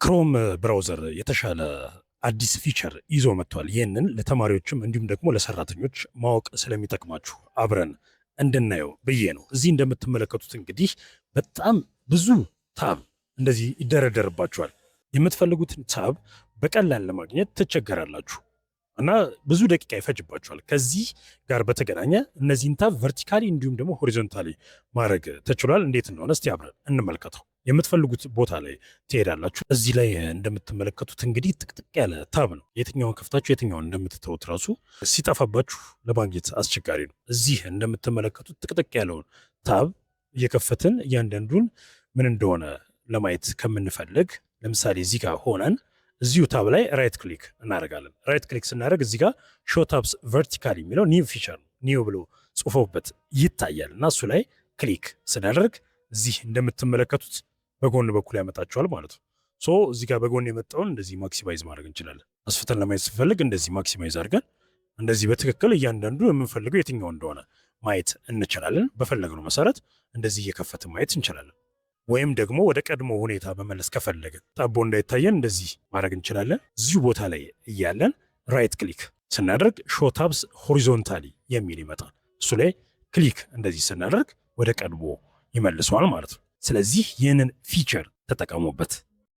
ክሮም ብራውዘር የተሻለ አዲስ ፊቸር ይዞ መጥቷል። ይህንን ለተማሪዎችም እንዲሁም ደግሞ ለሰራተኞች ማወቅ ስለሚጠቅማችሁ አብረን እንድናየው ብዬ ነው። እዚህ እንደምትመለከቱት እንግዲህ በጣም ብዙ ታብ እንደዚህ ይደረደርባችኋል። የምትፈልጉትን ታብ በቀላል ለማግኘት ትቸገራላችሁ እና ብዙ ደቂቃ ይፈጅባችኋል። ከዚህ ጋር በተገናኘ እነዚህን ታብ ቨርቲካሊ እንዲሁም ደግሞ ሆሪዞንታሊ ማድረግ ተችሏል። እንዴት እንደሆነ እስቲ አብረን እንመልከተው። የምትፈልጉት ቦታ ላይ ትሄዳላችሁ። እዚህ ላይ እንደምትመለከቱት እንግዲህ ጥቅጥቅ ያለ ታብ ነው። የትኛውን ከፍታችሁ የትኛውን እንደምትተውት ራሱ ሲጠፋባችሁ ለማግኘት አስቸጋሪ ነው። እዚህ እንደምትመለከቱት ጥቅጥቅ ያለውን ታብ እየከፈትን እያንዳንዱን ምን እንደሆነ ለማየት ከምንፈልግ ለምሳሌ እዚህ ጋር ሆነን እዚሁ ታብ ላይ ራይት ክሊክ እናደርጋለን። ራይት ክሊክ ስናደርግ እዚህ ጋር ሾ ታብስ ቨርቲካሊ የሚለው ኒው ፊቸር ነው። ኒው ብሎ ጽፎበት ይታያል እና እሱ ላይ ክሊክ ስናደርግ እዚህ እንደምትመለከቱት በጎን በኩል ያመጣቸዋል ማለት ነው። ሶ እዚህ ጋር በጎን የመጣውን እንደዚህ ማክሲማይዝ ማድረግ እንችላለን። አስፍተን ለማየት ስንፈልግ እንደዚህ ማክሲማይዝ አድርገን እንደዚህ በትክክል እያንዳንዱ የምንፈልገው የትኛው እንደሆነ ማየት እንችላለን። በፈለግነው መሰረት እንደዚህ እየከፈትን ማየት እንችላለን። ወይም ደግሞ ወደ ቀድሞ ሁኔታ መመለስ ከፈለግን ጠቦ እንዳይታየን እንደዚህ ማድረግ እንችላለን። እዚሁ ቦታ ላይ እያለን ራይት ክሊክ ስናደርግ ሾ ታብስ ሆሪዞንታሊ የሚል ይመጣል። እሱ ላይ ክሊክ እንደዚህ ስናደርግ ወደ ቀድሞ ይመልሰዋል ማለት ነው። ስለዚህ ይህንን ፊቸር ተጠቀሙበት።